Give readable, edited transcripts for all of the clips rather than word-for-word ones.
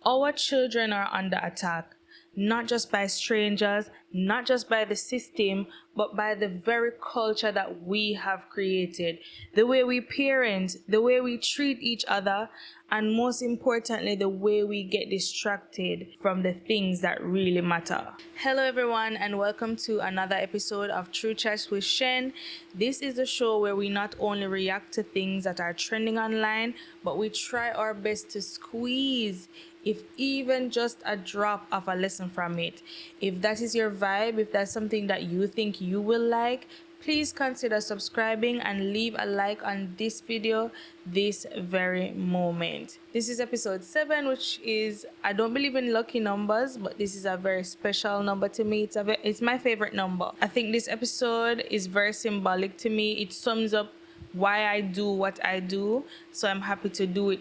Our children are under attack, not just by strangers, not just by the system, but by the very culture that we have created. The way we parent, the way we treat each other, and most importantly, the way we get distracted from the things that really matter. Hello, everyone, and welcome to another episode of True Chats with Chen. This is the show where we not only react to things that are trending online, but we try our best to squeeze, if even just a drop of a lesson from it. If that is your vibe, if that's something that you think you will like, please consider subscribing and leave a like on this video this very moment. This is episode 7, which is, I don't believe in lucky numbers, but this is a very special number to me. It's my favorite number. I think this episode is very symbolic to me. It sums up why I do what I do, so I'm happy to do it.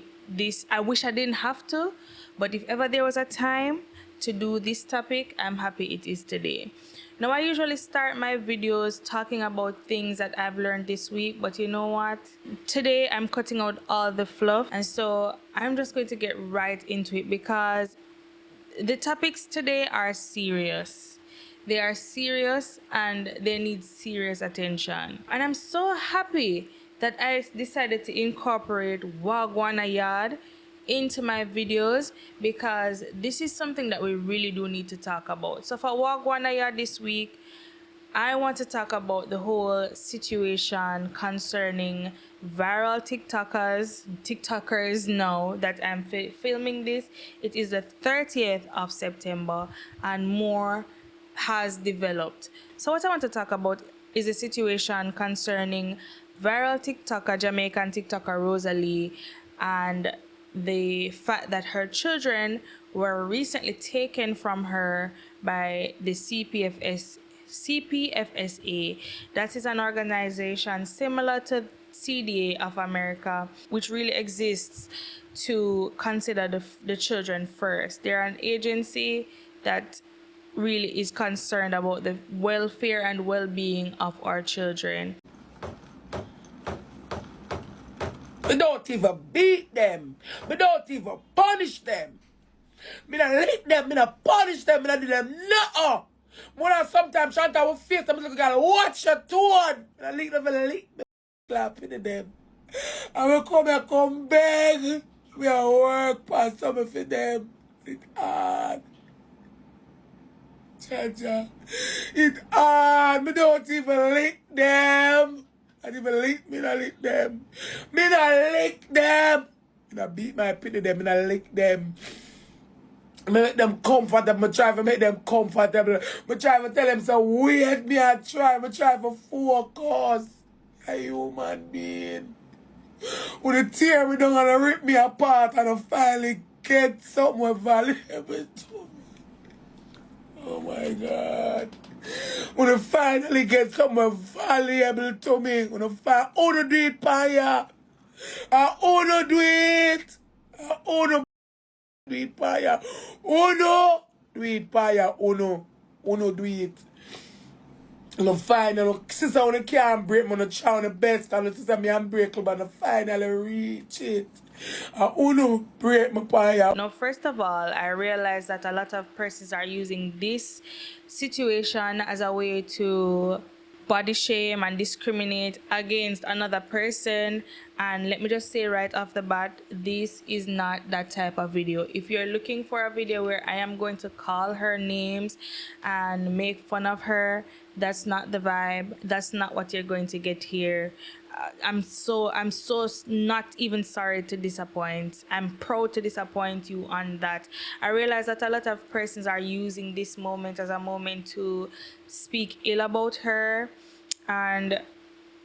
I wish I didn't have to, but if ever there was a time to do this topic, I'm happy it is today. Now, I usually start my videos talking about things that I've learned this week, but you know what? Today I'm cutting out all the fluff, and so I'm just going to get right into it because the topics today are serious. They are serious and they need serious attention. And I'm so happy that I decided to incorporate Wagwana Yard into my videos because this is something that we really do need to talk about. So for Wagwana Yard this week, I want to talk about the whole situation concerning viral TikTokers now that I'm filming this. It is the 30th of September and more has developed. So what I want to talk about is a situation concerning viral TikToker, Jamaican TikToker Rosalee, and the fact that her children were recently taken from her by the CPFSA. That is an organization similar to CDA of America, which really exists to consider the children first. They're an agency that really is concerned about the welfare and well-being of our children. We don't even beat them. We don't even punish them. Me not lick them. Me not punish them. Me not do them nothing. When I sometimes Shanta will face them, I gotta watch your tone. I lick them and I lick them. Clapping at them. And we come here, come beg. We are work for something for them. It's hard. Cha-cha. It's hard. Me don't even lick them. I didn't even lick me, not lick them. Me not lick them. Me not beat my pity them, me not lick them. Me make them comfortable. Me try to make them comfortable. Me try to tell them, so wait, me I try. Me try to focus. A human being. When they tear me down and rip me apart and I finally get somewhere valuable to me. Oh my God. When I finally get something valuable to me, when I wanna do it, Paya. I wanna do it. I wanna do it, Paya. Uno do it, Paya. Uno do it. And I finally, sister, when I can't break, I'm gonna try the best, and the sister, me unbreakable, and I finally reach it. I wanna break my Paya. Now, first of all, I realize that a lot of persons are using this situation as a way to body shame and discriminate against another person. And let me just say right off the bat, this is not that type of video. If you're looking for a video where I am going to call her names and make fun of her, that's not the vibe. That's not what you're going to get here. I'm so not even sorry to disappoint. I'm proud to disappoint you on that. I realize that a lot of persons are using this moment as a moment to speak ill about her and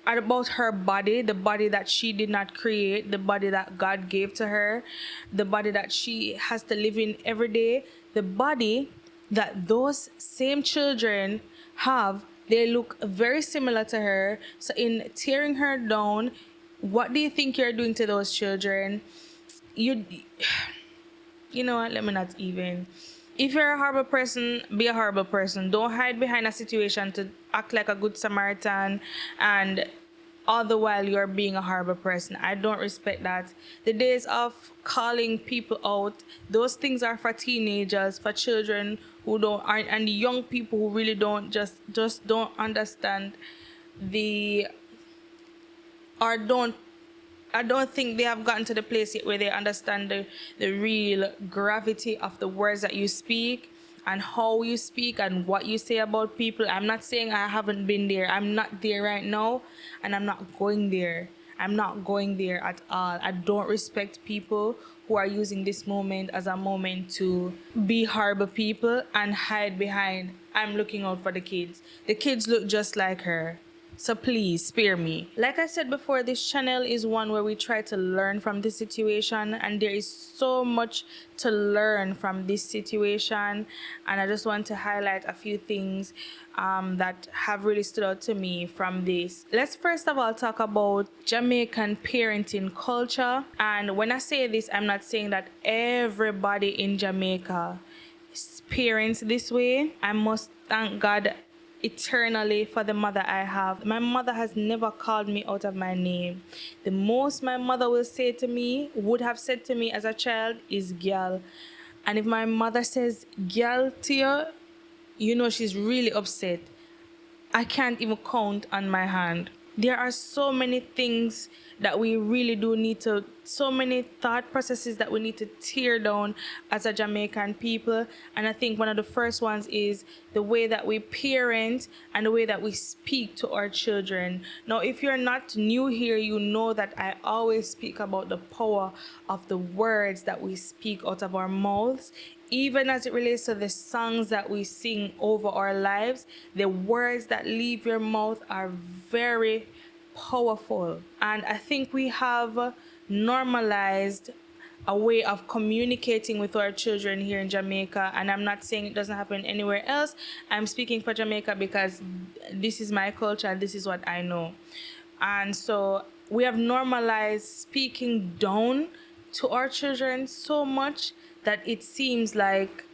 about her body, the body that she did not create, the body that God gave to her, the body that she has to live in every day, the body that those same children have. They look very similar to her. So in tearing her down, what do you think you're doing to those children? You know what? Let me not even. If you're a horrible person, be a horrible person. Don't hide behind a situation to act like a good Samaritan and all the while you're being a horrible person. I don't respect that. The days of calling people out, those things are for teenagers, for children who aren't, and young people who really don't just don't understand the or don't I don't think they have gotten to the place yet where they understand the real gravity of the words that you speak and how you speak and what you say about people. I'm not saying I haven't been there. I'm not there right now, and I'm not going there. I'm not going there at all. I don't respect people who are using this moment as a moment to be horrible people and hide behind, I'm looking out for the kids. The kids look just like her. So please spare me. Like I said before, this channel is one where we try to learn from this situation, and there is so much to learn from this situation, and I just want to highlight a few things that have really stood out to me from this. Let's first of all talk about Jamaican parenting culture. And when I say this, I'm not saying that everybody in Jamaica parents this way. I must thank God eternally for the mother I have. My mother has never called me out of my name. The most my mother will say to me, would have said to me as a child, is "girl." And if my mother says "girl" to you, you know she's really upset. I can't even count on my hand. There are so many things that we really do need to, so many thought processes that we need to tear down as a Jamaican people. And I think one of the first ones is the way that we parent and the way that we speak to our children. Now, if you're not new here, you know that I always speak about the power of the words that we speak out of our mouths. Even as it relates to the songs that we sing over our lives, the words that leave your mouth are very powerful. And I think we have normalized a way of communicating with our children here in Jamaica. And I'm not saying it doesn't happen anywhere else. I'm speaking for Jamaica because this is my culture and this is what I know. And so we have normalized speaking down to our children so much that it seems like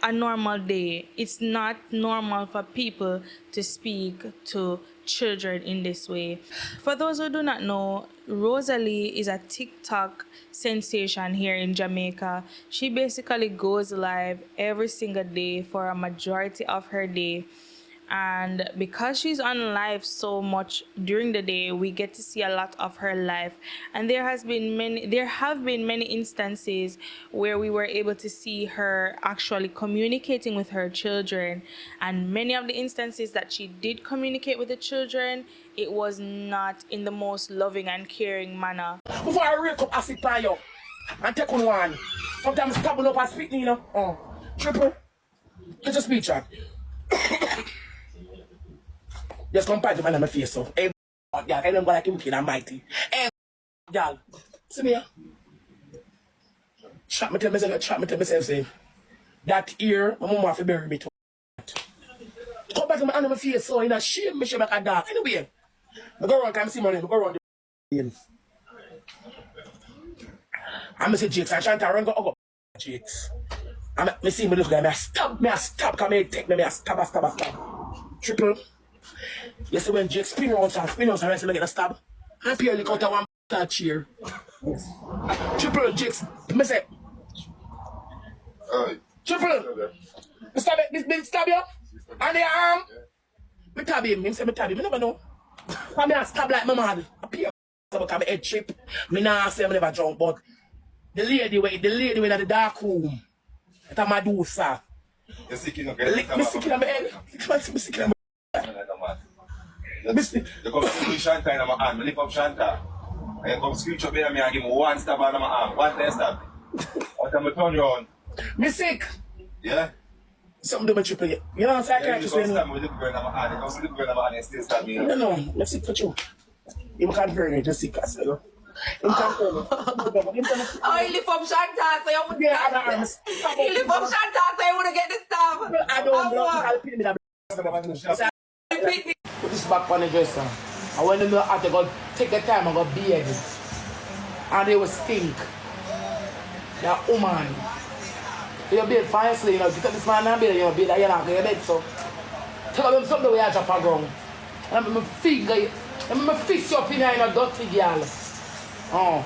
a normal day. It's not normal for people to speak to children in this way. For those who do not know, Rosalee is a TikTok sensation here in Jamaica. She basically goes live every single day for a majority of her day. And because she's on live so much during the day, we get to see a lot of her life. And there have been many instances where we were able to see her actually communicating with her children. And many of the instances that she did communicate with the children, it was not in the most loving and caring manner. Before I wake up, I sit by you and take on one. Sometimes stabble up and speak, you know. Triple. Get your speech out. Just come back to my face, so. Hey, y'all, I don't go like him, kid, I'm mighty. Hey, y'all, see me here? Chat me to myself, say, that ear, my mom have to bury me too. Come back to my animal face, so, you know, shame me, like a dog. Anyway, I go around, come see money, I go around the I'm going to say Jakes, I shan't run go Jakes. I'm going to see me look like me, I stop, come here, take me, I stop. Triple. You see when Jake spin out and rest me get a stab. I purely cut a one touch here. Yes. Triple Jakes, me say. Triple. Stab it, this big stab you. And the arm. Me tab him, say me tab him, me never know. I mean I stab like my mad. I pure because my head chip. Me nah say me never drunk, but the lady in the dark room. That's my do, sir. You're sick in my head. Me sick in my You come screw Shanta in my arm, I lift up Shanta. And you come screech up in me and give me one stab on my arm. One day stab. What time I turn you on? Me sick. Yeah? Something do my triple. You know what I'm saying? Yeah, you come stab me with the girl in my hand. You come see the girl in my hand and still stab me. No, I'm sick for you. You can't hear me, just sick. I say, you can't hear me. Oh, you lift up Shanta, so you wouldn't You lift up Shanta, so you wouldn't get the stab. I don't know. I'll pay me that. Put this back on the dresser. And when you know how to go take the time and go beard it. And they will stink. That woman. You beard fiercely, you know. You take this man and beard, you know, beard that you're not going to bed, so. Tell them something where I drop a ground. And I'm finger I'm gonna fix you up in here in a dirty girl. Oh.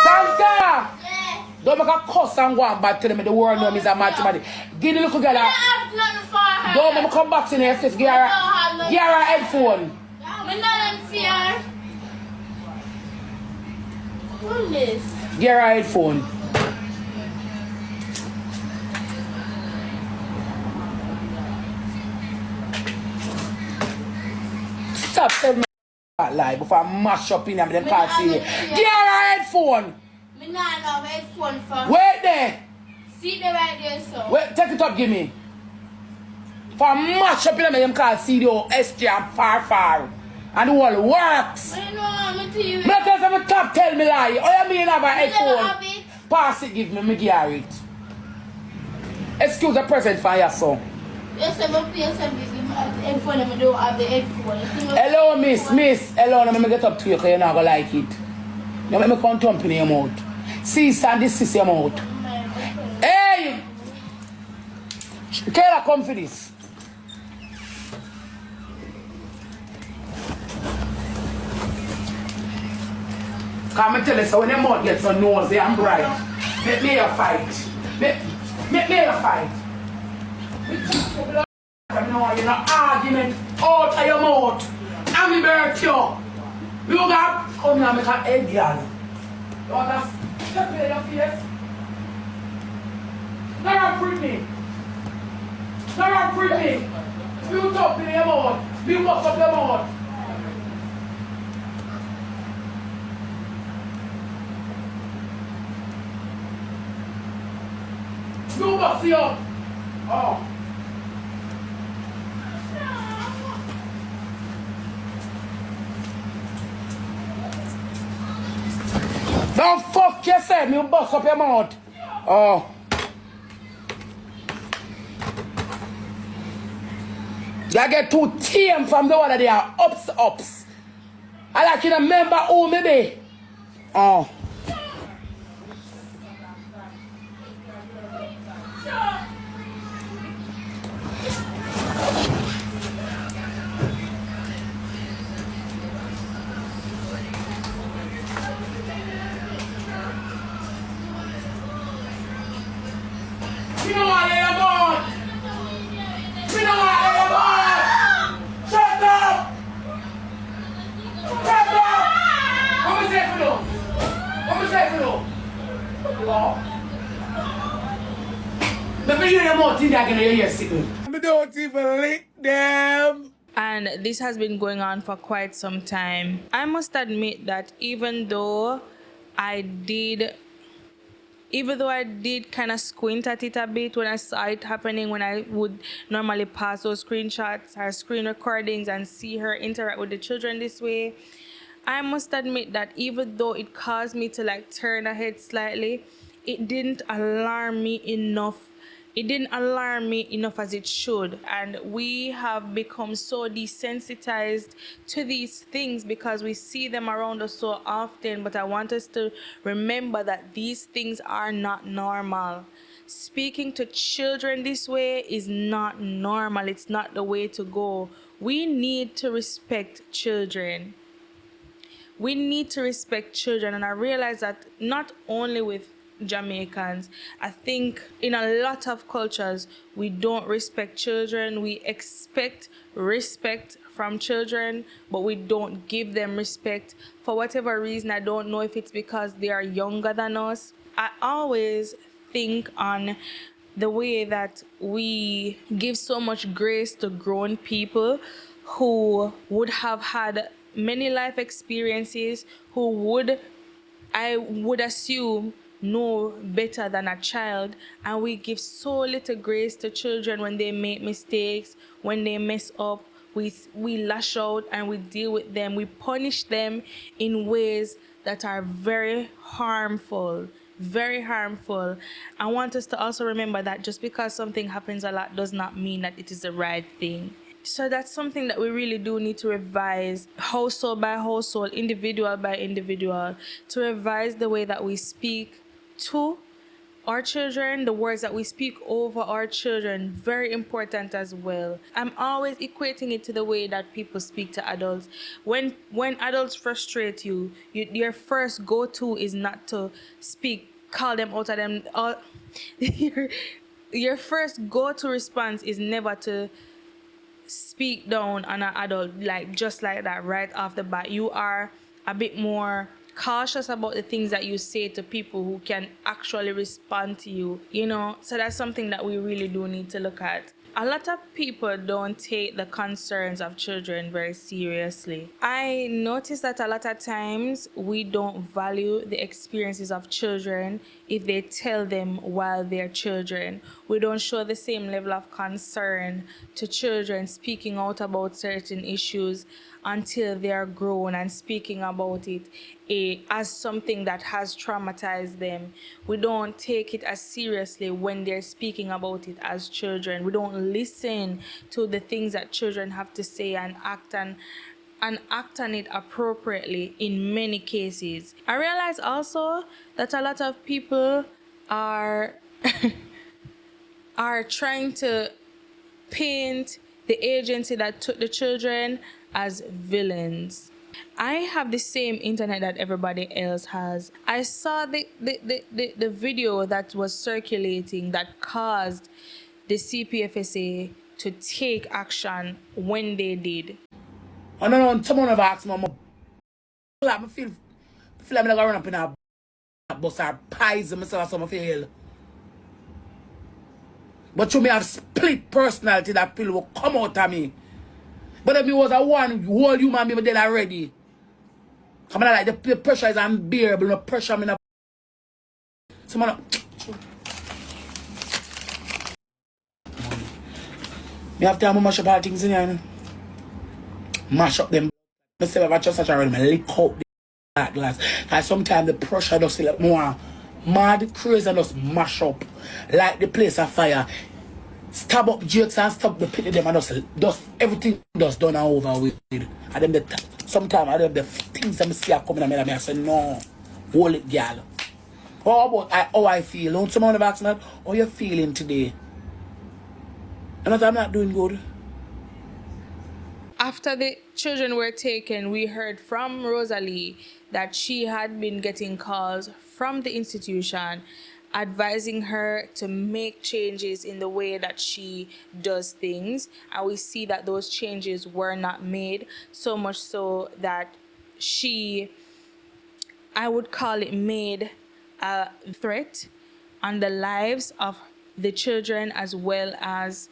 Santa! Don't make a cuss and go and bad to them in the world know me is a mathematics. Give the little girl a... Don't make me come back in her face. Give her a headphone. I'm not in fear. What is this? Give her a headphone. Stop telling me that lie before I mash up in them can't see you. Give her a headphone. Me not have headphone for. Wait there. See the right there, so. Wait, take it up, give me. For mash up in them can't see the whole ST and far. And the whole works. I know, I'm to you. Me tell some top tell me lie. Oh, you mean have a You never headphone? have it. Pass it, give me give her it. Excuse the present for your son. Yes, I'm up here, so headphone, I don't have the headphone. Hello, miss. Hello, let me get up to you because you're not going to like it. You let me come thump in your mouth. See, son, this is your mouth. Hey! Kayla, come for this. Come and tell us, so when your mouth gets so nosy and bright, make me a fight. Make me a fight. You know, you're not argument out of your mouth. I'm going to hurt you. You got come here and make an egg, girl. You want to step in your face? Not pretty. Not pretty. You talk in your mouth. You bust up your mouth. You bust it up. Oh. Don't fuck yourself, you bust up your mouth. Oh. You get too tame from the one that they are ups. I like you to remember who me be. Oh. We don't want to hear about. We don't want to hear about. Shut up. Shut up. What was that for you? What was that for you? Oh. Let me hear your mouth in there again. You're here sitting. I don't even lick them. And this has been going on for quite some time. I must admit that even though I did kind of squint at it a bit when I saw it happening, when I would normally pass those screenshots or screen recordings and see her interact with the children this way, I must admit that even though it caused me to like turn ahead slightly, it didn't alarm me enough. It didn't alarm me enough as it should. And we have become so desensitized to these things because we see them around us so often. But I want us to remember that these things are not normal. Speaking to children this way is not normal. It's not the way to go. We need to respect children. We need to respect children. And I realize that not only with Jamaicans, I think in a lot of cultures we don't respect children. We expect respect from children, but we don't give them respect for whatever reason. I don't know if it's because they are younger than us. I always think on the way that we give so much grace to grown people who would have had many life experiences, who I would assume know better than a child, and we give so little grace to children when they make mistakes, when they mess up. We lash out and we deal with them. We punish them in ways that are very harmful. Very harmful. I want us to also remember that just because something happens a lot does not mean that it is the right thing. So that's something that we really do need to revise, household by household, individual by individual, to revise the way that we speak to our children, the words that we speak over our children, very important as well. I'm always equating it to the way that people speak to adults. When adults frustrate you, your first go-to is not to speak, call them out of them. Your first go-to response is never to speak down on an adult, like just like that right off the bat. You are a bit more cautious about the things that you say to people who can actually respond to you, so that's something that we really do need to look at. A lot of people don't take the concerns of children very seriously. I notice that a lot of times we don't value the experiences of children if they tell them while they're children. We don't show the same level of concern to children speaking out about certain issues until they are grown and speaking about it as something that has traumatized them. We don't take it as seriously when they're speaking about it as children. We don't listen to the things that children have to say and act on it appropriately in many cases. I realize also that a lot of people are are trying to paint the agency that took the children as villains. I have the same internet that everybody else has. I saw the video that was circulating that caused the CPFSA to take action when they did. I don't know, someone have asked me, I feel like I'm going to run up in a bus or pies myself or something feel. But you may have split personality that pill will come out of me. But if me was a one whole human being dead already. Come on, like the pressure is unbearable. No pressure me no. Someone. Me have to mash up all things in here, you know? Mash up them. I say if I just such a rhythm, lick out that glass. Cause sometimes the pressure does feel like more mad, crazy, and just mash up like the place of fire. Stab up jokes and stop the pit of them and just everything just done and over with. And then sometimes I the things that I see are coming at me, I say, no, hold it, girl. How about how I feel? Don't someone have asked me, how you feeling today? And I'm not doing good. After the children were taken, we heard from Rosalee that she had been getting calls from the institution advising her to make changes in the way that she does things. And we see that those changes were not made, so much so that she, I would call it, made a threat on the lives of the children as well as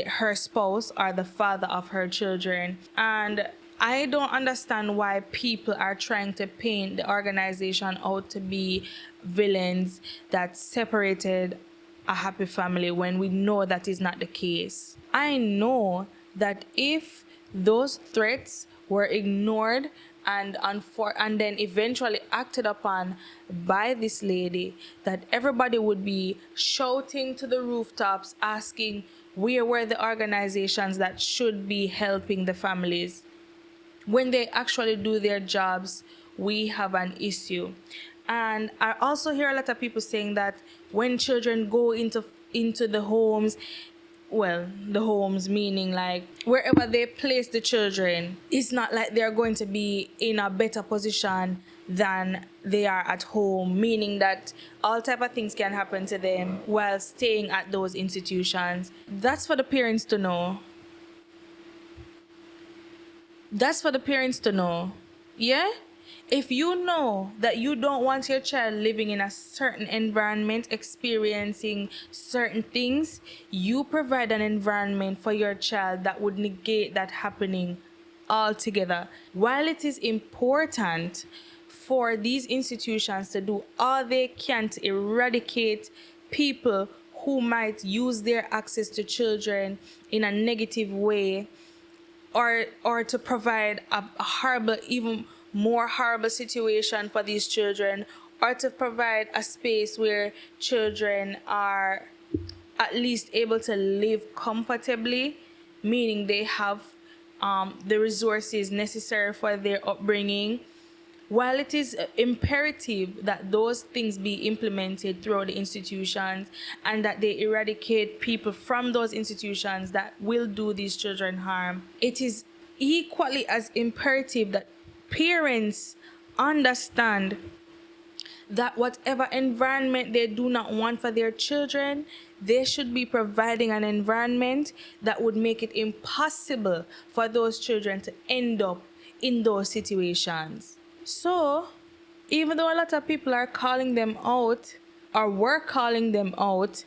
her spouse or the father of her children. And I don't understand why people are trying to paint the organization out to be villains that separated a happy family when we know that is not the case. I know that if those threats were ignored and then eventually acted upon by this lady, that everybody would be shouting to the rooftops asking where were the organizations that should be helping the families. When they actually do their jobs, we have an issue. And I also hear a lot of people saying that when children go into the homes, well, the homes meaning like wherever they place the children, it's not like they're going to be in a better position than they are at home, meaning that all type of things can happen to them while staying at those institutions. That's for the parents to know. That's for the parents to know. Yeah? If you know that you don't want your child living in a certain environment, experiencing certain things, you provide an environment for your child that would negate that happening altogether. While it is important for these institutions to do all they can to eradicate people who might use their access to children in a negative way, or to provide a horrible, even more horrible situation for these children, or to provide a space where children are at least able to live comfortably, meaning they have the resources necessary for their upbringing. While it is imperative that those things be implemented throughout the institutions and that they eradicate people from those institutions that will do these children harm, it is equally as imperative that parents understand that whatever environment they do not want for their children, they should be providing an environment that would make it impossible for those children to end up in those situations. So, even though a lot of people are calling them out, or were calling them out,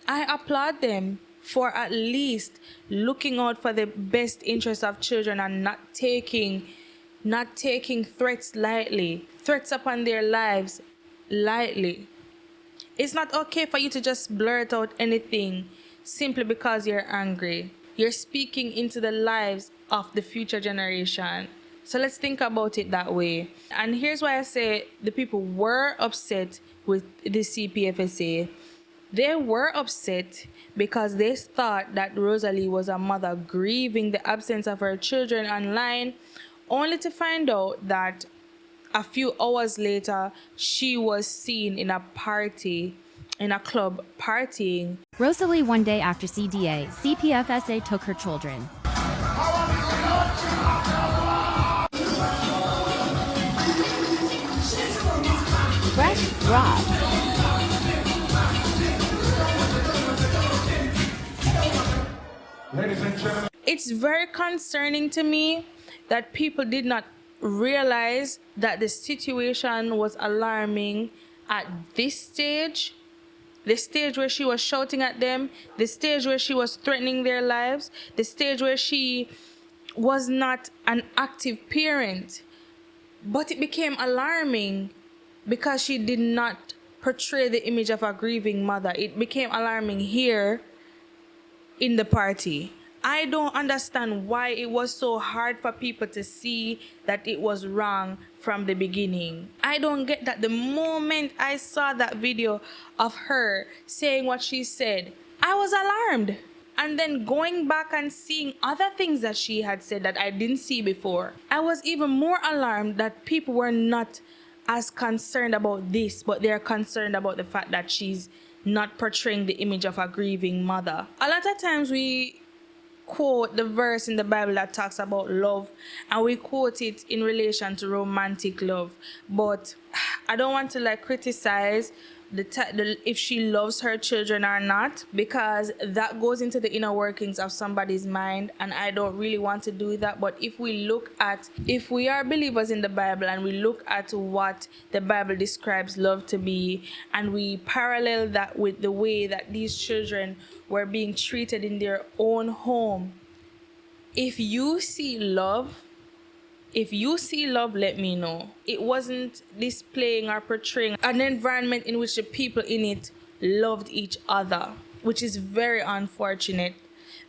I applaud them for at least looking out for the best interests of children and not taking threats lightly, threats upon their lives lightly. It's not okay for you to just blurt out anything simply because you're angry. You're speaking into the lives of the future generation. So let's think about it that way. And here's why I say the people were upset with the CPFSA. They were upset because they thought that Rosalee was a mother grieving the absence of her children online, only to find out that a few hours later, she was seen in a club partying. Rosalee one day after CDA, CPFSA took her children. Fresh drop. It's very concerning to me that people did not realize that the situation was alarming at this stage, the stage where she was shouting at them, the stage where she was threatening their lives, the stage where she was not an active parent. But it became alarming because she did not portray the image of a grieving mother. It became alarming here in the party. I don't understand why it was so hard for people to see that it was wrong from the beginning. I don't get that. The moment I saw that video of her saying what she said, I was alarmed. And then going back and seeing other things that she had said that I didn't see before, I was even more alarmed that people were not as concerned about this, but they're concerned about the fact that she's not portraying the image of a grieving mother. A lot of times we quote the verse in the Bible that talks about love, and we quote it in relation to romantic love, but I don't want to criticize if she loves her children or not, because that goes into the inner workings of somebody's mind, and I don't really want to do that. But if we are believers in the Bible and we look at what the Bible describes love to be, and we parallel that with the way that these children were being treated in their own home, if you see love, let me know. It wasn't displaying or portraying an environment in which the people in it loved each other, which is very unfortunate.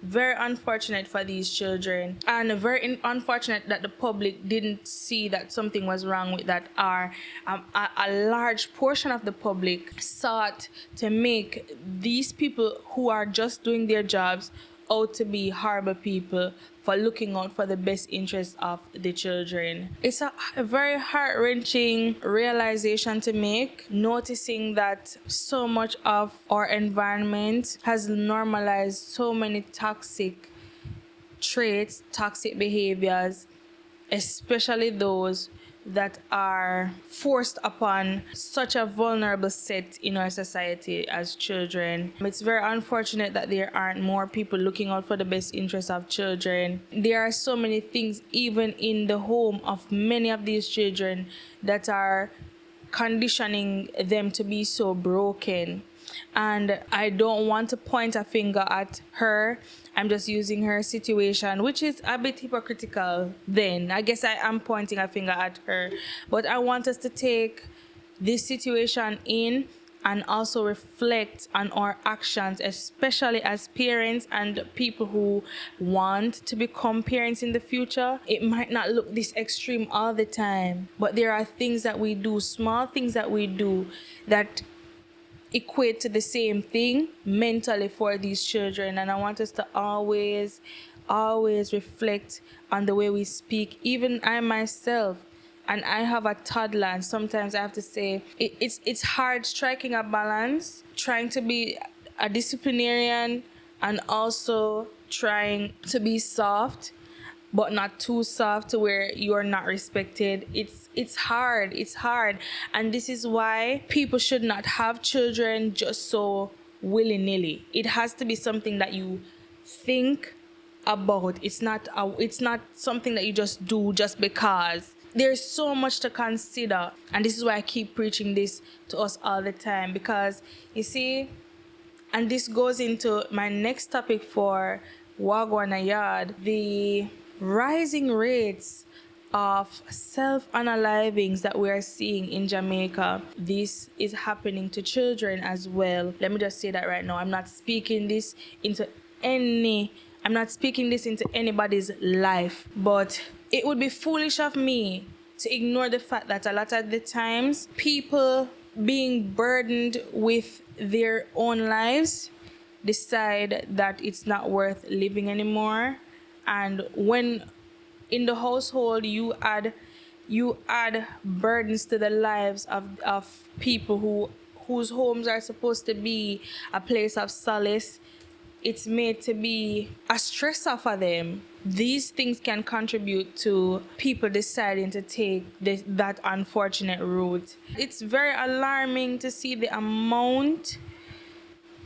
Very unfortunate for these children, and very unfortunate that the public didn't see that something was wrong with that, or a large portion of the public sought to make these people who are just doing their jobs out to be horrible people for looking out for the best interests of the children. It's a very heart-wrenching realization to make, noticing that so much of our environment has normalized so many toxic traits, toxic behaviors, especially those that are forced upon such a vulnerable set in our society as children. It's very unfortunate that there aren't more people looking out for the best interests of children. There are so many things even in the home of many of these children that are conditioning them to be so broken. And I don't want to point a finger at her. I'm just using her situation, which is a bit hypocritical then. I guess I am pointing a finger at her. But I want us to take this situation in and also reflect on our actions, especially as parents and people who want to become parents in the future. It might not look this extreme all the time, but there are things that we do, small things that we do, that equate to the same thing mentally for these children. And I want us to always reflect on the way we speak. Even I myself, and I have a toddler, and sometimes I have to say it's hard striking a balance, trying to be a disciplinarian and also trying to be soft, but not too soft to where you're not respected. It's hard. And this is why people should not have children just so willy-nilly. It has to be something that you think about. It's not something that you just do just because. There's so much to consider, and this is why I keep preaching this to us all the time, because you see, and this goes into my next topic for Wagwana Yard, the rising rates of self-unalivings that we are seeing in Jamaica. This is happening to children as well. Let me just say that right now. I'm not speaking this into anybody's life, but it would be foolish of me to ignore the fact that a lot of the times people being burdened with their own lives decide that it's not worth living anymore. And when in the household you add burdens to the lives of people whose homes are supposed to be a place of solace, it's made to be a stressor for them. These things can contribute to people deciding to take that unfortunate route. It's very alarming to see the amount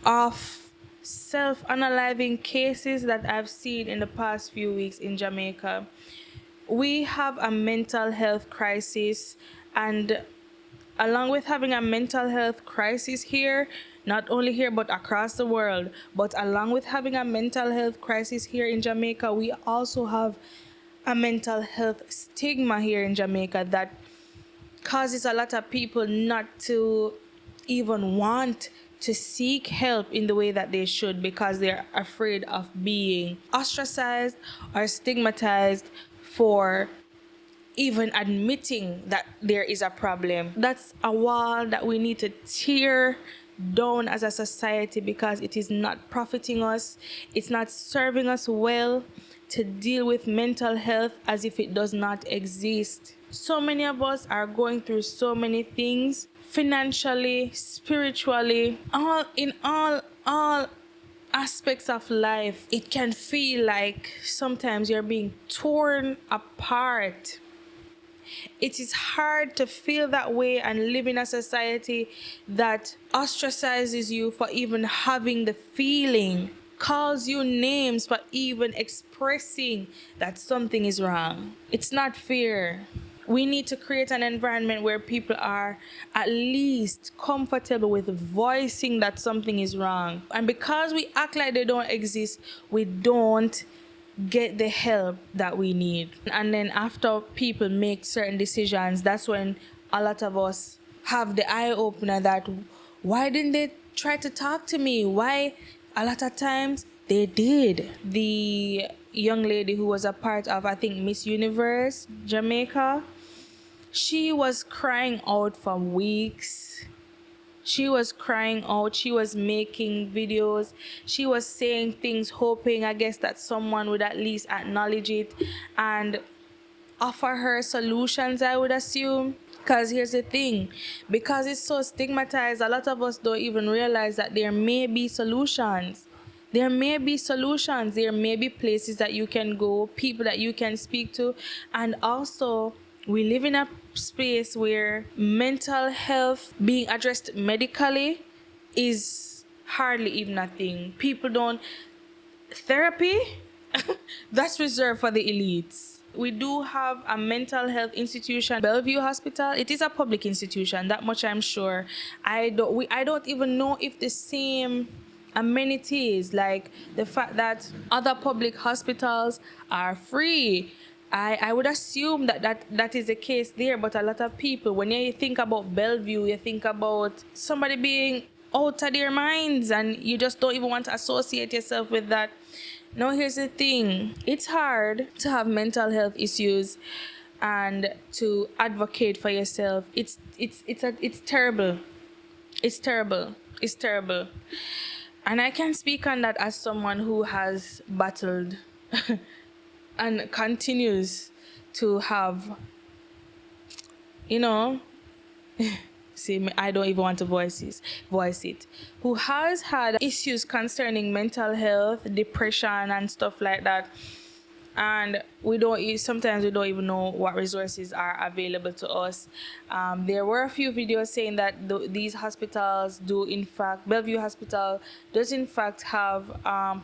of self-unaliving cases that I've seen in the past few weeks in Jamaica. We have a mental health crisis, and along with having a mental health crisis here, not only here but across the world, but along with having a mental health crisis here in Jamaica, we also have a mental health stigma here in Jamaica that causes a lot of people not to even want to seek help in the way that they should, because they're afraid of being ostracized or stigmatized for even admitting that there is a problem. That's a wall that we need to tear down as a society, because it is not profiting us. It's not serving us well to deal with mental health as if it does not exist. So many of us are going through so many things, financially, spiritually, all aspects of life. It can feel like sometimes you're being torn apart. It is hard to feel that way and live in a society that ostracizes you for even having the feeling, calls you names for even expressing that something is wrong. It's not fair. We need to create an environment where people are at least comfortable with voicing that something is wrong. And because we act like they don't exist, we don't get the help that we need. And then after people make certain decisions, that's when a lot of us have the eye opener that, why didn't they try to talk to me? Why? A lot of times they did. The young lady who was a part of, I think, Miss Universe Jamaica, she was crying out for weeks. She was crying out. She was making videos. She was saying things, hoping, I guess, that someone would at least acknowledge it and offer her solutions, I would assume. Because here's the thing, because it's so stigmatized, a lot of us don't even realize that there may be solutions. There may be solutions. There may be places that you can go, people that you can speak to. And also, we live in a space where mental health being addressed medically is hardly even a thing. People don't... Therapy? That's reserved for the elites. We do have a mental health institution, Bellevue Hospital. It is a public institution, that much I'm sure. I don't even know if the same amenities, like the fact that other public hospitals are free. I would assume that is the case there, but a lot of people, when you think about Bellevue, you think about somebody being out of their minds, and you just don't even want to associate yourself with that. Now, here's the thing. It's hard to have mental health issues and to advocate for yourself. It's terrible. It's terrible. It's terrible. And I can speak on that as someone who has battled and continues to have, you know, see, I don't even want to voice it. Who has had issues concerning mental health, depression, and stuff like that. And sometimes we don't even know what resources are available to us. There were a few videos saying that these hospitals Bellevue Hospital does in fact have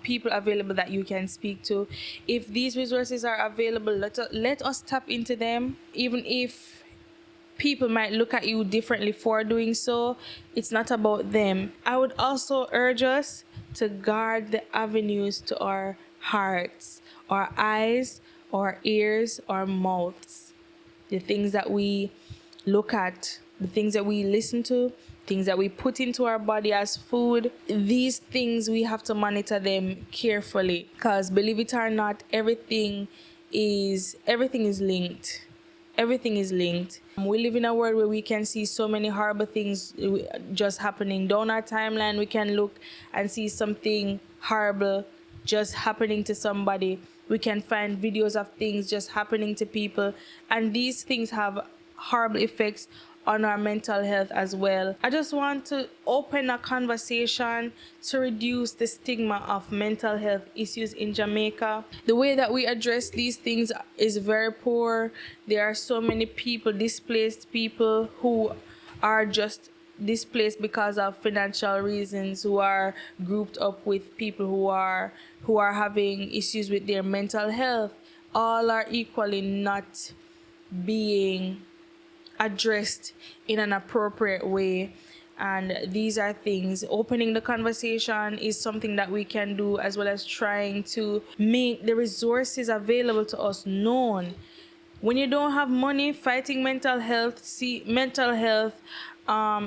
people available that you can speak to. If these resources are available, let us tap into them. Even if people might look at you differently for doing so, it's not about them. I would also urge us to guard the avenues to our hearts, our eyes, our ears, our mouths. The things that we look at, the things that we listen to, things that we put into our body as food, these things we have to monitor them carefully, because believe it or not, everything is linked. Everything is linked. We live in a world where we can see so many horrible things just happening. Down our timeline, we can look and see something horrible just happening to somebody. We can find videos of things just happening to people. And these things have horrible effects on our mental health as well. I just want to open a conversation to reduce the stigma of mental health issues in Jamaica. The way that we address these things is very poor. There are so many people, displaced people, who are just displaced because of financial reasons, who are grouped up with people who are having issues with their mental health. All are equally not being addressed in an appropriate way. And these are things, opening the conversation is something that we can do, as well as trying to make the resources available to us known. When you don't have money, fighting mental health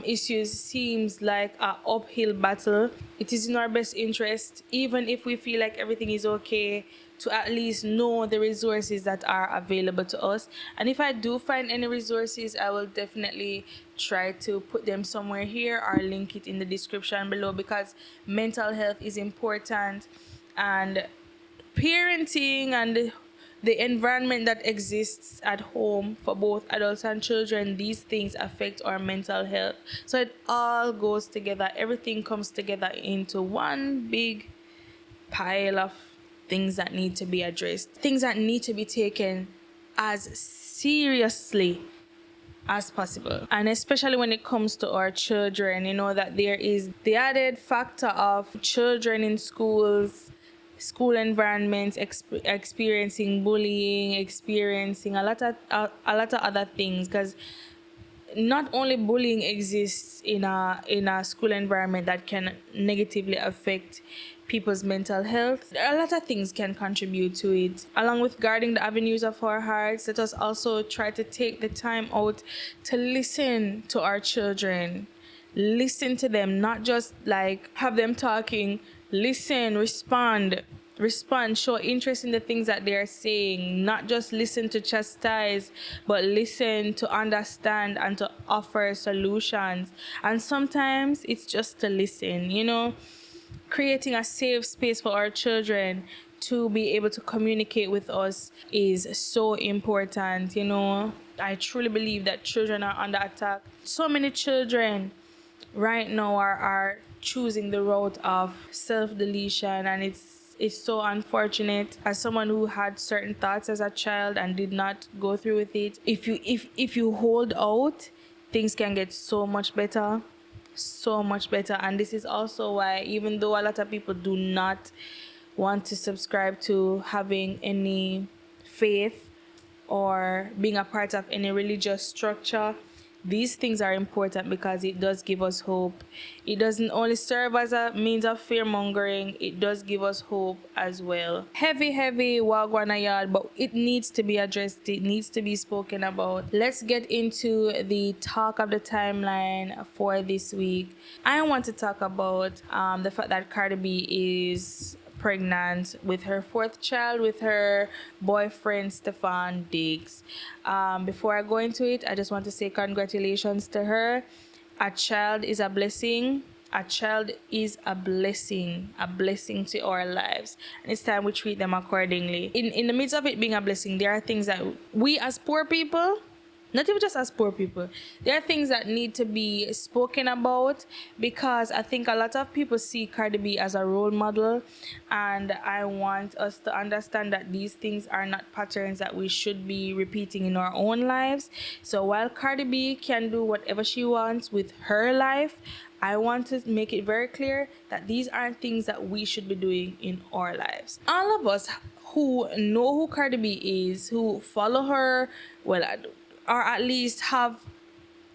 issues seems like an uphill battle. It is in our best interest, even if we feel like everything is okay, to at least know the resources that are available to us. And if I do find any resources, I will definitely try to put them somewhere here or link it in the description below, because mental health is important, and parenting and the environment that exists at home for both adults and children, these things affect our mental health. So it all goes together. Everything comes together into one big pile of things that need to be addressed, things that need to be taken as seriously as possible. And especially when it comes to our children, that there is the added factor of children in school environments experiencing bullying, experiencing a lot of other things, because not only bullying exists in a school environment that can negatively affect people's mental health. A lot of things can contribute to it. Along with guarding the avenues of our hearts, let us also try to take the time out to listen to our children. Listen to them, not just like have them talking. Listen, respond, show interest in the things that they are saying. Not just listen to chastise, but listen to understand and to offer solutions. And sometimes it's just to listen, creating a safe space for our children to be able to communicate with us is so important. I truly believe that children are under attack. So many children right now are choosing the route of self-deletion, and it's so unfortunate. As someone who had certain thoughts as a child and did not go through with it, if you hold out, things can get so much better. And this is also why, even though a lot of people do not want to subscribe to having any faith or being a part of any religious structure, these things are important because it does give us hope. It doesn't only serve as a means of fear mongering, it does give us hope as well. Heavy wagwana yard, but it needs to be addressed, it needs to be spoken about. Let's get into the talk of the timeline for this week. I want to talk about the fact that Cardi B is pregnant with her fourth child with her boyfriend Stefan Diggs. Before I go into it, I just want to say congratulations to her. A child is a blessing. A child is a blessing to our lives, and it's time we treat them accordingly. In the midst of it being a blessing, there are things that we as poor people, not even just as poor people, there are things that need to be spoken about, because I think a lot of people see Cardi B as a role model, and I want us to understand that these things are not patterns that we should be repeating in our own lives. So while Cardi B can do whatever she wants with her life, I want to make it very clear that these aren't things that we should be doing in our lives. All of us who know who Cardi B is, who follow her, well, or at least have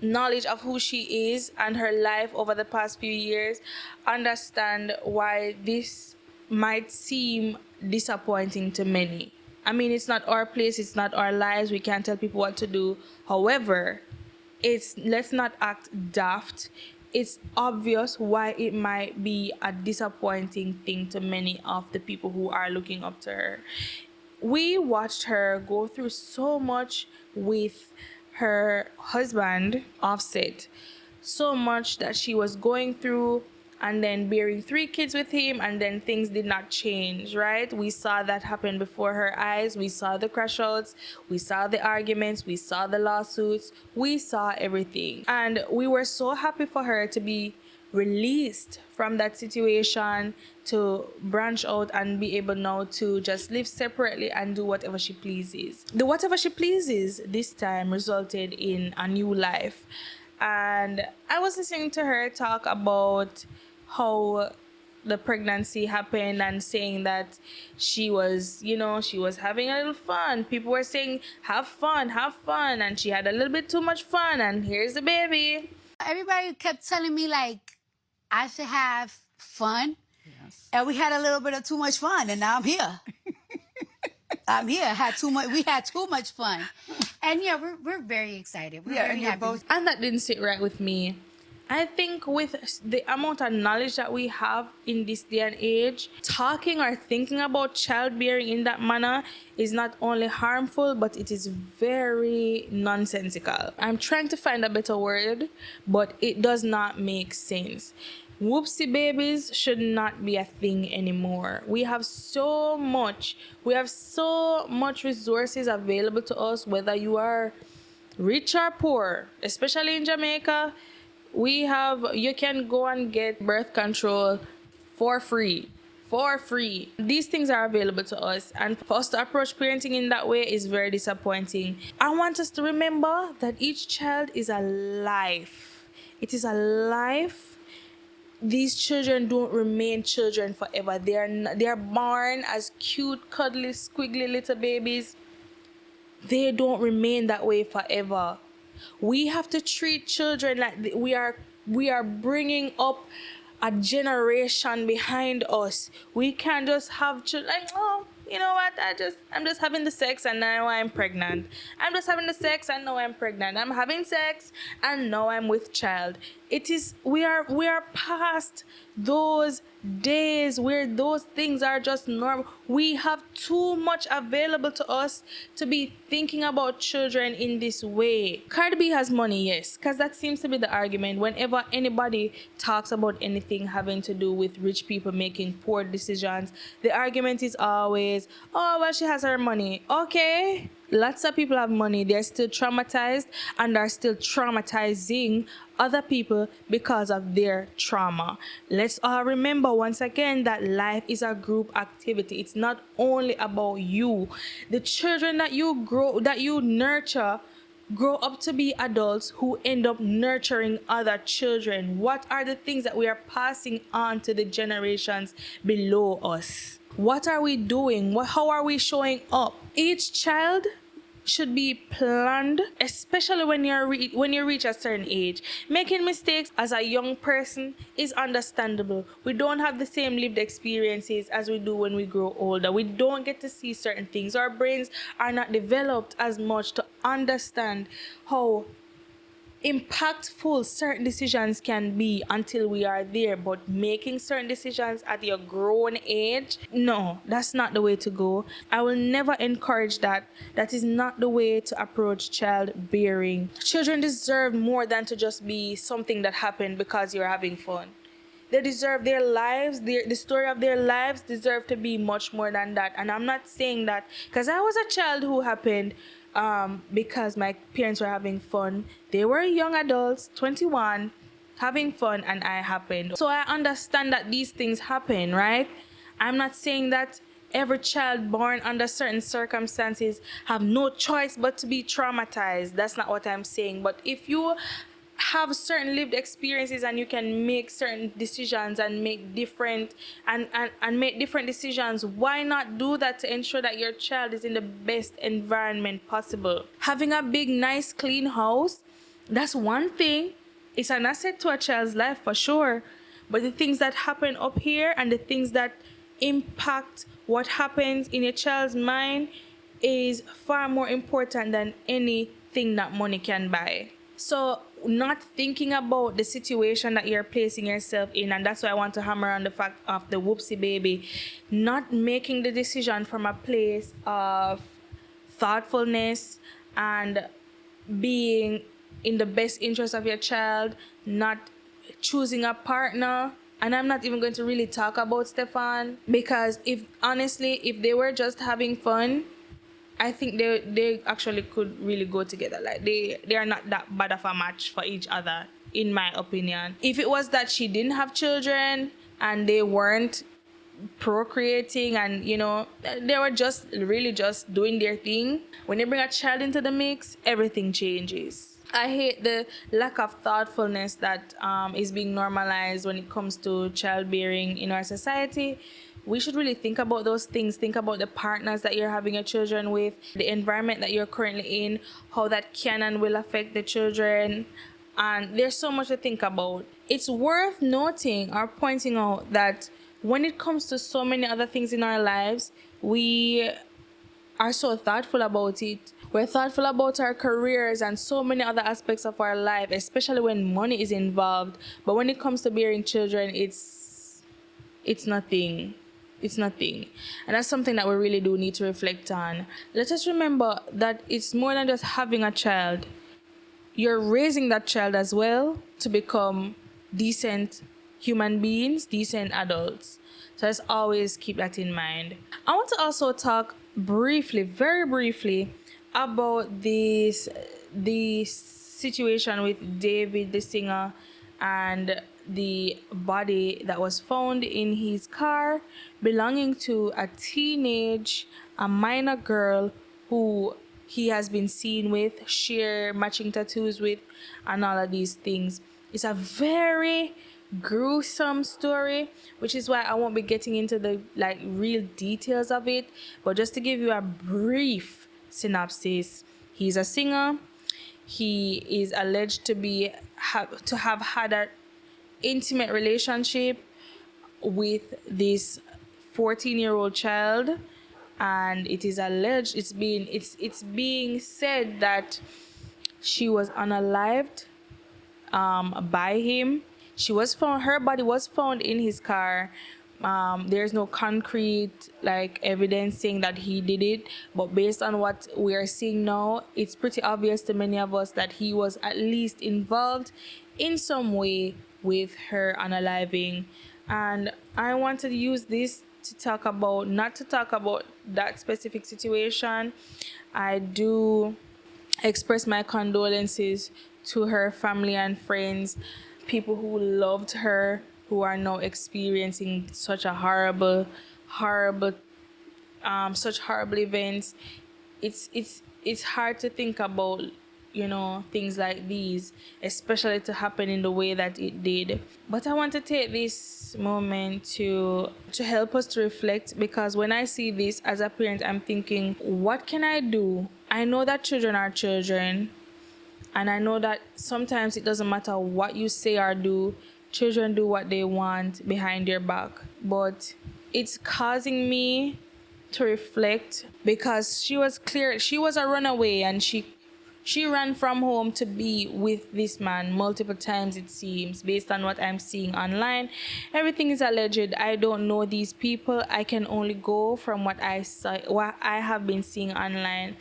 knowledge of who she is and her life over the past few years, understand why this might seem disappointing to many. I mean, it's not our place, it's not our lives, we can't tell people what to do. However, let's not act daft. It's obvious why it might be a disappointing thing to many of the people who are looking up to her. We watched her go through so much with her husband, Offset, so much that she was going through, and then bearing 3 kids with him, and then things did not change, right? We saw that happen before her eyes. We saw the crash outs, we saw the arguments, we saw the lawsuits, we saw everything. And we were so happy for her to be released from that situation, to branch out and be able now to just live separately and do whatever she pleases. The whatever she pleases this time resulted in a new life. And I was listening to her talk about how the pregnancy happened and saying that she was having a little fun. People were saying, have fun, and she had a little bit too much fun, and here's the baby. Everybody kept telling me, like, I should have fun. Yes. And we had a little bit of too much fun, and now I'm here. I'm here. We had too much fun. And yeah, we're very excited. We're very happy. And that didn't sit right with me. I think with the amount of knowledge that we have in this day and age, talking or thinking about childbearing in that manner is not only harmful, but it is very nonsensical. I'm trying to find a better word, but it does not make sense. Whoopsie babies should not be a thing anymore. We have so much resources available to us, whether you are rich or poor, especially in Jamaica. You can go and get birth control for free. These things are available to us, and for us to approach parenting in that way is very disappointing. I want us to remember that each child is a life. It is a life. These children don't remain children forever. They are born as cute, cuddly, squiggly little babies. They don't remain that way forever. We have to treat children like we are bringing up a generation behind us. We can't just have children like, oh, you know what, I'm just having the sex and now I'm pregnant. I'm just having the sex and now I'm pregnant. I'm having sex and now I'm with child. We are past those days where those things are just normal. We have too much available to us to be thinking about children in this way. Cardi B has money, yes, because that seems to be the argument whenever anybody talks about anything having to do with rich people making poor decisions. The argument is always, oh, well, she has her money. Okay, lots of people have money. They're still traumatized and are still traumatizing other people because of their trauma. Let's all remember once again that life is a group activity. It's not only about you. The children that you nurture grow up to be adults who end up nurturing other children. What are the things that we are passing on to the generations below us? What are we doing? How are we showing up? Each child should be planned, especially when when you reach a certain age. Making mistakes as a young person is understandable. We don't have the same lived experiences as we do when we grow older. We don't get to see certain things. Our brains are not developed as much to understand how impactful certain decisions can be until we are there. But making certain decisions at your grown age, no, that's not the way to go. I will never encourage that. That is not the way to approach childbearing. Children deserve more than to just be something that happened because you're having fun. They deserve their lives, the story of their lives deserve to be much more than that. And I'm not saying that because I was a child who happened because my parents were having fun. They were young adults, 21, having fun, and I happened. So I understand that these things happen, right? I'm not saying that every child born under certain circumstances have no choice but to be traumatized. That's not what I'm saying. But if you have certain lived experiences and you can make certain decisions and make different and make different decisions, why not do that to ensure that your child is in the best environment possible? Having a big, nice, clean house, that's one thing. It's an asset to a child's life for sure. But the things that happen up here and the things that impact what happens in a child's mind is far more important than anything that money can buy. So not thinking about the situation that you're placing yourself in, and that's why I want to hammer on the fact of the whoopsie baby, not making the decision from a place of thoughtfulness and being in the best interest of your child, not choosing a partner. And I'm not even going to really talk about Stefan, because if they were just having fun, I think they actually could really go together. Like they are not that bad of a match for each other, in my opinion. If it was that she didn't have children and they weren't procreating and they were just really just doing their thing, when they bring a child into the mix, everything changes. I hate the lack of thoughtfulness that is being normalized when it comes to childbearing in our society. We should really think about those things. Think about the partners that you're having your children with, the environment that you're currently in, how that can and will affect the children. And there's so much to think about. It's worth noting or pointing out that when it comes to so many other things in our lives, we are so thoughtful about it. We're thoughtful about our careers and so many other aspects of our life, especially when money is involved. But when it comes to bearing children, it's nothing. It's nothing. And that's something that we really do need to reflect on. Let us remember that it's more than just having a child. You're raising that child as well to become decent human beings, decent adults. So let's always keep that in mind. I want to also talk briefly, very briefly, about this situation with David, the singer, and the body that was found in his car belonging to a minor girl who he has been seen with, share matching tattoos with, and all of these things. It's a very gruesome story, which is why I won't be getting into the real details of it. But just to give you a brief synopsis, he's a singer. He is alleged to have had an intimate relationship with this 14-year-old child, and it is alleged, it's being said that she was unalived by him. Her body was found in his car. There's no concrete evidence saying that he did it, but based on what we are seeing now, it's pretty obvious to many of us that he was at least involved in some way with her unaliving. And I wanted to use this to not to talk about that specific situation. I do express my condolences to her family and friends, people who loved her, who are now experiencing such horrible events. It's hard to think about things like these, especially to happen in the way that it did. But I want to take this moment to help us to reflect, because when I see this as a parent, I'm thinking, what can I do? I know that children are children, and I know that sometimes it doesn't matter what you say or do, children do what they want behind your back. But it's causing me to reflect, because she was a runaway, and she ran from home to be with this man multiple times, it seems, based on what I'm seeing online. Everything is alleged. I don't know these people. I can only go from what I saw, what I have been seeing online.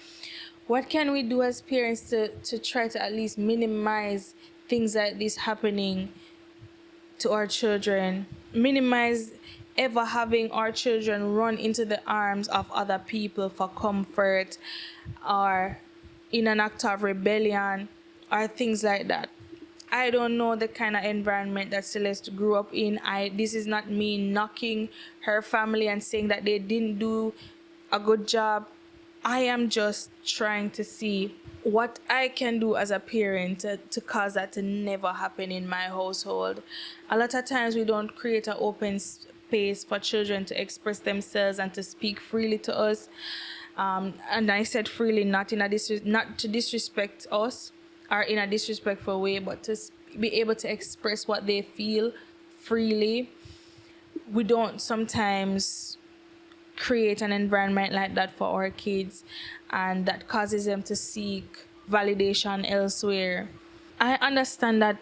What can we do as parents to try to at least minimize things like this happening to our children? Minimize ever having our children run into the arms of other people for comfort, or in an act of rebellion, or things like that. I don't know the kind of environment that Celeste grew up in. This is not me knocking her family and saying that they didn't do a good job. I am just trying to see what I can do as a parent to cause that to never happen in my household. A lot of times we don't create an open space for children to express themselves and to speak freely to us. And I said freely, not to disrespect us or in a disrespectful way, but to be able to express what they feel freely. We don't sometimes create an environment like that for our kids, and that causes them to seek validation elsewhere. I understand that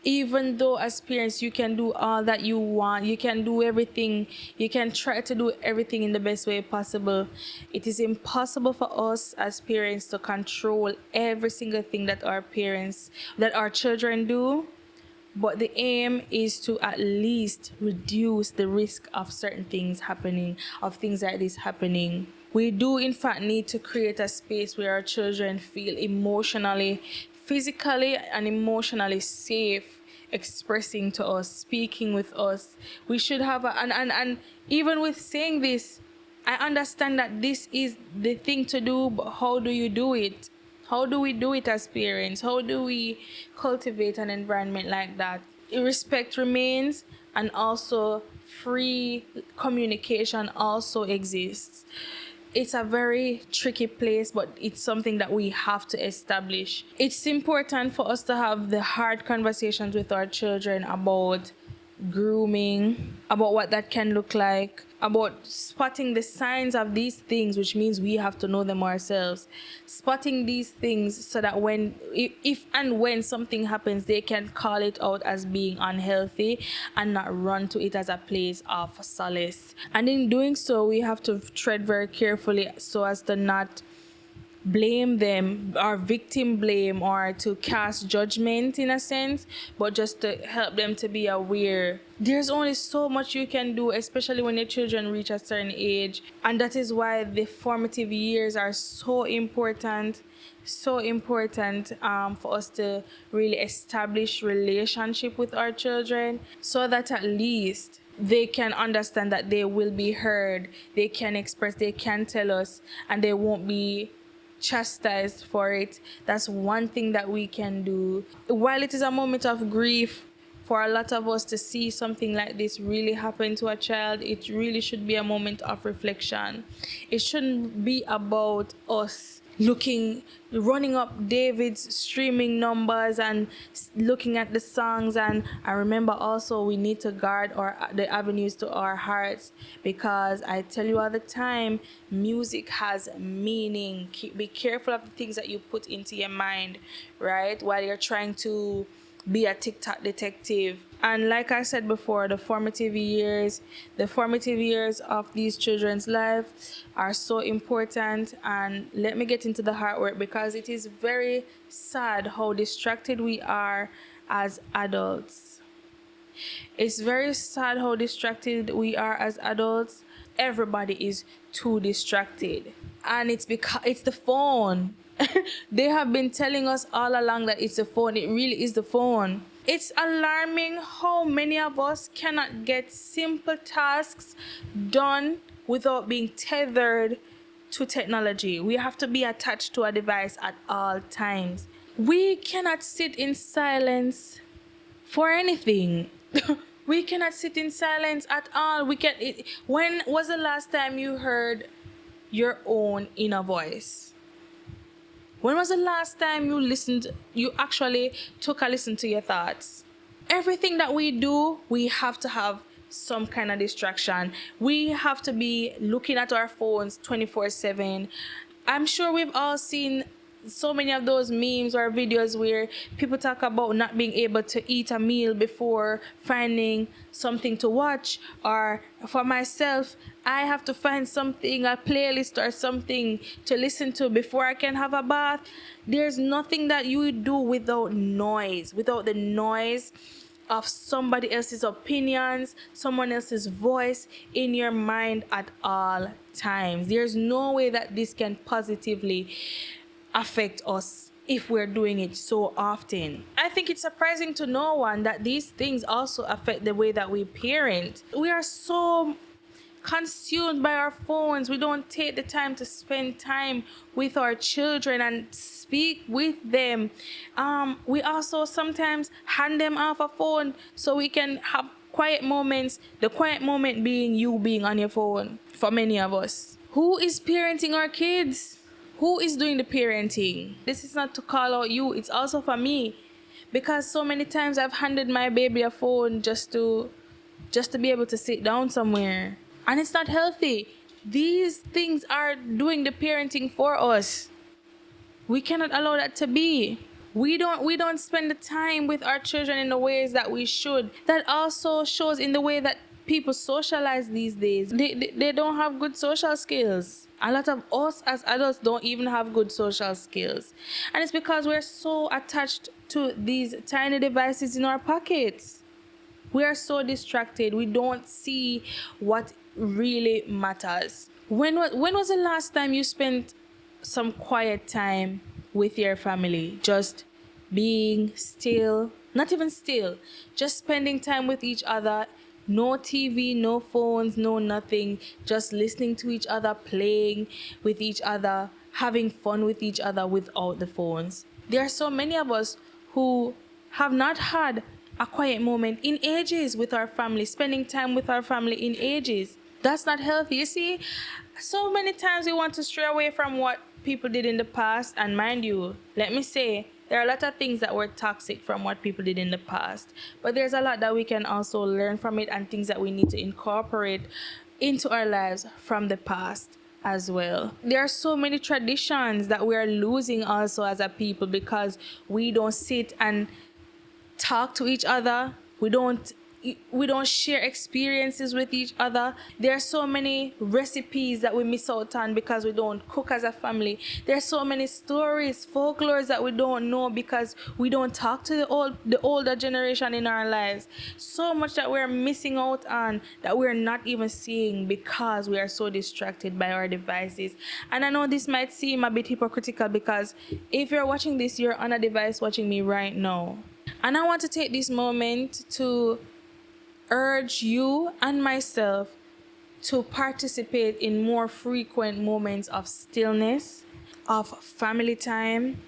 even though as parents you can do all that you want, you can do everything, you can try to do everything in the best way possible, it is impossible for us as parents to control every single thing that our children do. But the aim is to at least reduce the risk of certain things happening, of things like this happening. We do, in fact, need to create a space where our children feel emotionally, physically, and emotionally safe expressing to us, speaking with us. We should have and even with saying this, I understand that this is the thing to do, but how do you do it? How do we do it as parents? How do we cultivate an environment like that? Respect remains, and also free communication also exists. It's a very tricky place, but it's something that we have to establish. It's important for us to have the hard conversations with our children about grooming, about what that can look like, about spotting the signs of these things, which means we have to know them ourselves. Spotting these things so that if and when something happens, they can call it out as being unhealthy and not run to it as a place of solace. And in doing so, we have to tread very carefully so as to not blame them or victim blame or to cast judgment in a sense, but just to help them to be aware. There's only so much you can do, especially when your children reach a certain age, and that is why the formative years are so important for us to really establish relationship with our children, so that at least they can understand that they will be heard, they can express, they can tell us, and they won't be chastised for it. That's one thing that we can do. While it is a moment of grief for a lot of us to see something like this really happen to a child, it really should be a moment of reflection. It shouldn't be about us running up David's streaming numbers and looking at the songs. And I remember also we need to guard the avenues to our hearts, because I tell you all the time, music has meaning. Be careful of the things that you put into your mind, right, while you're trying to be a TikTok detective. And like I said before, the formative years of these children's lives are so important. And let me get into the hard work, because it is very sad how distracted we are as adults. It's very sad how distracted we are as adults. Everybody is too distracted, and it's because it's the phone. They have been telling us all along that it's the phone. It really is the phone. It's alarming how many of us cannot get simple tasks done without being tethered to technology. We have to be attached to a device at all times. We cannot sit in silence for anything. We cannot sit in silence at all. When was the last time you heard your own inner voice? When was the last time you actually took a listen to your thoughts? Everything that we do, we have to have some kind of distraction. We have to be looking at our phones 24/7. I'm sure we've all seen so many of those memes or videos where people talk about not being able to eat a meal before finding something to watch. Or for myself, I have to find something, a playlist or something to listen to before I can have a bath. There's nothing that you do without noise, without the noise of somebody else's opinions, someone else's voice in your mind at all times. There's no way that this can positively affect us if we're doing it so often. I think it's surprising to no one that these things also affect the way that we parent. We are so consumed by our phones. We don't take the time to spend time with our children and speak with them. We also sometimes hand them off a phone so we can have quiet moments. The quiet moment being you being on your phone for many of us. Who is parenting our kids? Who is doing the parenting? This is not to call out you, it's also for me. Because so many times I've handed my baby a phone just to be able to sit down somewhere. And it's not healthy. These things are doing the parenting for us. We cannot allow that to be. We don't spend the time with our children in the ways that we should. That also shows in the way that people socialize these days. They don't have good social skills. A lot of us as adults don't even have good social skills. And it's because we're so attached to these tiny devices in our pockets. We are so distracted. We don't see what really matters. When was the last time you spent some quiet time with your family? Just being still, not even still, just spending time with each other. No TV, no phones, no nothing. Just listening to each other, playing with each other, having fun with each other without the phones. There are so many of us who have not had a quiet moment in ages with our family, spending time with our family in ages. That's not healthy. You see, so many times we want to stray away from what people did in the past. And mind you, let me say, there are a lot of things that were toxic from what people did in the past. But there's a lot that we can also learn from it and things that we need to incorporate into our lives from the past as well. There are so many traditions that we are losing also as a people because we don't sit and talk to each other. We don't share experiences with each other. There are so many recipes that we miss out on because we don't cook as a family. There are so many stories, folklores that we don't know because we don't talk to the older generation in our lives. So much that we're missing out on that we're not even seeing because we are so distracted by our devices. And I know this might seem a bit hypocritical because if you're watching this, you're on a device watching me right now. And I want to take this moment to urge you and myself to participate in more frequent moments of stillness, of family time,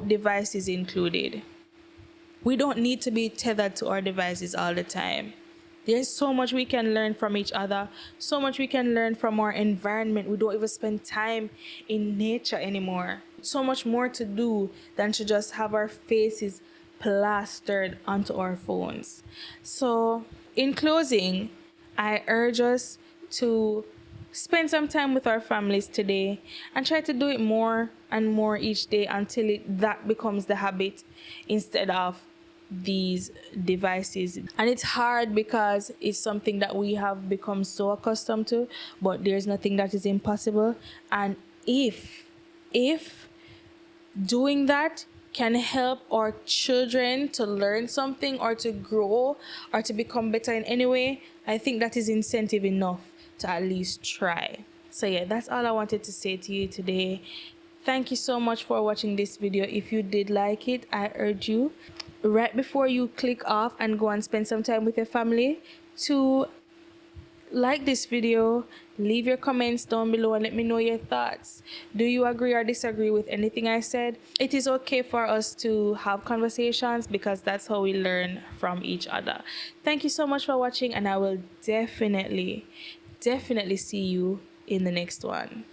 devices included. We don't need to be tethered to our devices all the time. There's so much we can learn from each other, so much we can learn from our environment. We don't even spend time in nature anymore. So much more to do than to just have our faces plastered onto our phones. So, in closing, I urge us to spend some time with our families today and try to do it more and more each day until that becomes the habit instead of these devices. And it's hard because it's something that we have become so accustomed to, but there's nothing that is impossible. And if doing that can help our children to learn something or to grow or to become better in any way, I think that is incentive enough to at least try. So yeah, that's all I wanted to say to you today. Thank you so much for watching this video. If you did like it, I urge you, right before you click off and go and spend some time with your family, to like this video, leave your comments down below and let me know your thoughts. Do you agree or disagree with anything I said? It is okay for us to have conversations because that's how we learn from each other. Thank you so much for watching, and I will definitely see you in the next one.